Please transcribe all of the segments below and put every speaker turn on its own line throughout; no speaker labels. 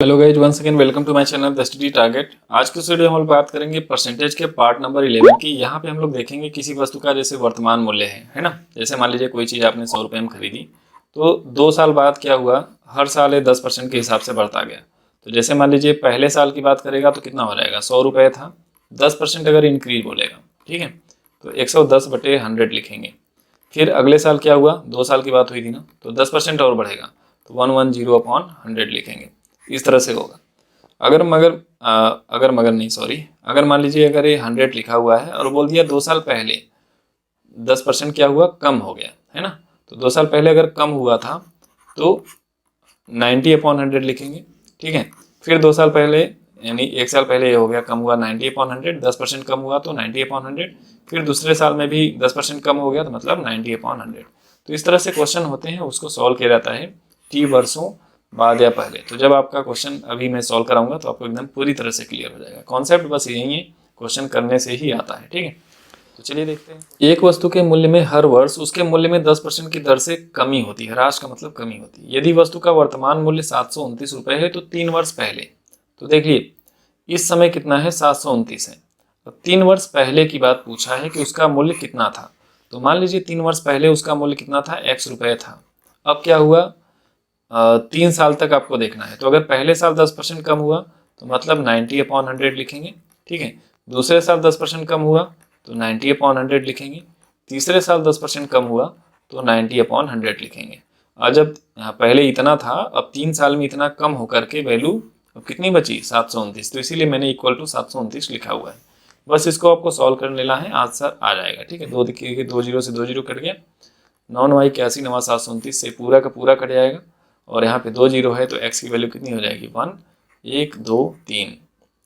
Hello guys, once again welcome to my channel the study target. आज की इस video में हम लोग बात करेंगे परसेंटेज के पार्ट नंबर 11 की। यहाँ पे हम लोग देखेंगे किसी वस्तु का जैसे वर्तमान मूल्य है ना। जैसे मान लीजिए कोई चीज़ आपने 100 रुपये में खरीदी, तो 2 साल बाद क्या हुआ, हर साल ये 10% के हिसाब से बढ़ता गया। तो जैसे मान लीजिए पहले साल की बात करेगा तो कितना हो जाएगा, 100 रुपये था, 10% अगर इंक्रीज बोलेगा, ठीक है, तो 110/100 लिखेंगे। फिर अगले साल क्या हुआ, 2 साल की बात हुई थी ना, तो 10% और बढ़ेगा तो 110/100 लिखेंगे। इस तरह से होगा। अगर मान लीजिए अगर ये 100 लिखा हुआ है और बोल दिया 2 साल पहले 10% क्या हुआ, कम हो गया है ना। तो 2 साल पहले अगर कम हुआ था तो 90/100 लिखेंगे, ठीक है। फिर 2 साल पहले यानी 1 साल पहले ये हो गया, कम हुआ 90/100, 10% कम हुआ तो 90/100। फिर दूसरे साल में भी 10% कम हो गया तो मतलब 90/100। तो इस तरह से क्वेश्चन होते हैं, उसको सॉल्व किया जाता है टी वर्षों बाद या पहले। तो जब आपका क्वेश्चन अभी मैं सॉल्व कराऊंगा तो आपको एकदम पूरी तरह से क्लियर हो जाएगा। कॉन्सेप्ट बस यही है, क्वेश्चन करने से ही आता है, ठीक है। तो चलिए देखते हैं। एक वस्तु के मूल्य में हर वर्ष उसके मूल्य में 10% की दर से कमी होती है। ह्रास का मतलब कमी होती है। यदि वस्तु का वर्तमान मूल्य 729 रुपये है तो 3 वर्ष पहले, तो देखिए इस समय कितना है, 729 है। तो 3 वर्ष पहले की बात पूछा है कि उसका मूल्य कितना था। तो मान लीजिए 3 वर्ष पहले उसका मूल्य कितना था, x रुपये था। अब क्या हुआ, 3 साल तक आपको देखना है। तो अगर पहले साल 10% कम हुआ तो मतलब 90/100 लिखेंगे, ठीक है। दूसरे साल 10% कम हुआ तो 90/100 लिखेंगे। तीसरे साल 10% कम हुआ तो 90/100 लिखेंगे। और जब पहले इतना था, अब 3 साल में इतना कम होकर के वैल्यू अब कितनी बची, 729। तो इसीलिए मैंने इक्वल टू 729 लिखा हुआ है। बस इसको आपको सॉल्व कर लेना है, आंसर आ जाएगा, ठीक है। 2 देखिए, 2 जीरो से 2 जीरो कट गया, 9 9 81 9 729 से पूरा का पूरा कट जाएगा। और यहाँ पे 2 जीरो है तो x की वैल्यू कितनी हो जाएगी, 1 1 2 3।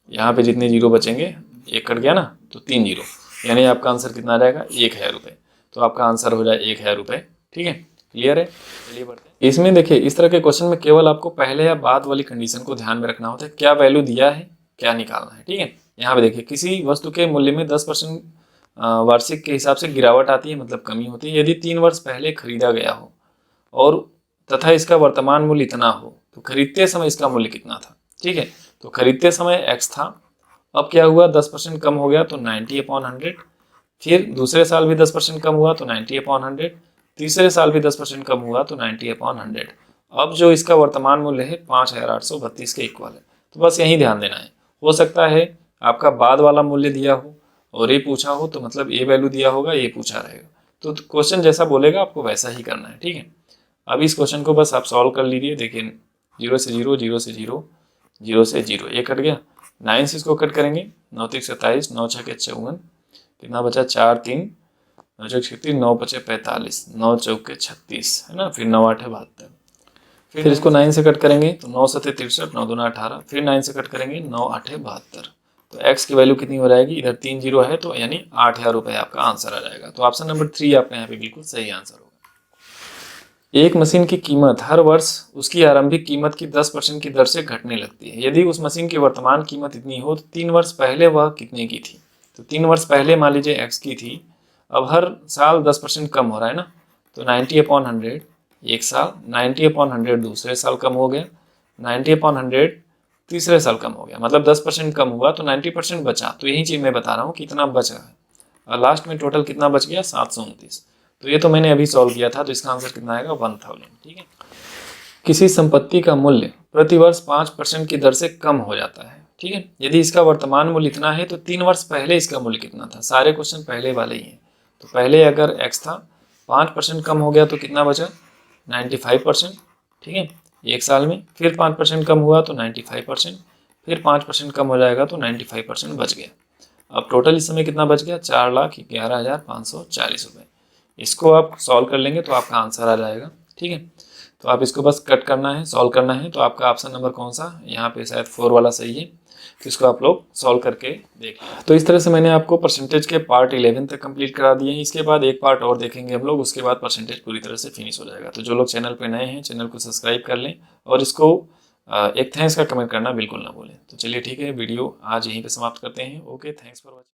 यहाँ पे जितने जीरो बचेंगे, एक कट गया ना तो 3 जीरो, यानी आपका आंसर कितना आ जाएगा, 1000 रुपये। तो आपका आंसर हो जाए 1000 रुपये, ठीक है। क्लियर है, चलिए बढ़ते हैं। इसमें देखिए इस तरह के क्वेश्चन में केवल आपको पहले या बाद वाली कंडीशन को ध्यान में रखना होता है, क्या वैल्यू दिया है, क्या निकालना है, ठीक है। यहाँ पे देखिए किसी वस्तु के मूल्य में 10% वार्षिक के हिसाब से गिरावट आती है, मतलब कमी होती है। यदि 3 वर्ष पहले खरीदा गया हो और तथा इसका वर्तमान मूल्य इतना हो तो खरीदते समय इसका मूल्य कितना था, ठीक है। तो खरीदते समय x था, अब क्या हुआ, 10% कम हो गया तो 90/100। फिर दूसरे साल भी 10% कम हुआ तो 90/100। तीसरे साल भी 10% कम हुआ तो 90/100। अब जो इसका वर्तमान मूल्य है 5832 के इक्वल है। तो बस यही ध्यान देना है। हो सकता है आपका बाद वाला मूल्य दिया हो और ये पूछा हो, तो मतलब ये वैल्यू दिया होगा, ये पूछा रहेगा। तो क्वेश्चन जैसा बोलेगा आपको वैसा ही करना है, ठीक है। अब इस क्वेश्चन को बस आप सॉल्व कर लीजिए। देखिए 0 से 0, 0 से 0, 0 से 0, ये कट गया। 9 से इसको कट करेंगे, 9 3 27, 9 6 54, कितना बचा, 4 3, 9 6 36, 9 5 45, 9 4 36 है ना। फिर 9 8 72। फिर इसको 9 से कट करेंगे तो 9 7 63, 9 2 18। फिर 9 से कट करेंगे, 9 8 72। तो x की वैल्यू कितनी हो जाएगी, इधर 3 जीरो है तो यानी 8000 रुपये आपका आंसर आ जाएगा। तो ऑप्शन नंबर 3 आपका यहाँ पे बिल्कुल सही आंसर होगा। एक मशीन की कीमत हर वर्ष उसकी आरंभिक कीमत की 10% की दर से घटने लगती है। यदि उस मशीन की वर्तमान कीमत इतनी हो तो 3 वर्ष पहले वह कितने की थी। तो 3 वर्ष पहले मान लीजिए x की थी, अब हर साल 10% कम हो रहा है ना। तो 90/100 एक साल, 90/100 दूसरे साल कम हो गया, 90/100 तीसरे साल कम हो गया, मतलब 10% कम हुआ तो 90% बचा। तो यही चीज़ मैं बता रहा हूँ कितना बचा है, और लास्ट में टोटल कितना बच गया, 729। तो ये तो मैंने अभी सॉल्व किया था, तो इसका आंसर कितना आएगा, 1000, ठीक है। किसी संपत्ति का मूल्य प्रतिवर्ष 5% की दर से कम हो जाता है, ठीक है। यदि इसका वर्तमान मूल्य इतना है तो 3 वर्ष पहले इसका मूल्य कितना था। सारे क्वेश्चन पहले वाले ही हैं। तो पहले अगर x था, 5% कम हो गया तो कितना बचा, 95%, ठीक है, एक साल में। फिर 5% कम हुआ तो 95%, फिर 5% कम हो जाएगा तो 95% बच गया। अब टोटल इस समय कितना बच गया, 4,11,540 रुपये। इसको आप सॉल्व कर लेंगे तो आपका आंसर आ जाएगा, ठीक है। तो आप इसको बस कट करना है, सॉल्व करना है। तो आपका ऑप्शन नंबर कौन सा, यहाँ पे शायद 4 वाला सही है। तो इसको आप लोग सॉल्व करके देख लें। तो इस तरह से मैंने आपको परसेंटेज के पार्ट 11 तक कंप्लीट करा दिए हैं। इसके बाद एक पार्ट और देखेंगे हम लोग, उसके बाद परसेंटेज पूरी तरह से फिनिश हो जाएगा। तो जो लोग चैनल पर नए हैं, चैनल को सब्सक्राइब कर लें और इसको एक थैंक्स का कमेंट करना बिल्कुल ना भूलें। तो चलिए ठीक है, वीडियो आज यहीं पर समाप्त करते हैं। Okay, thanks for watching.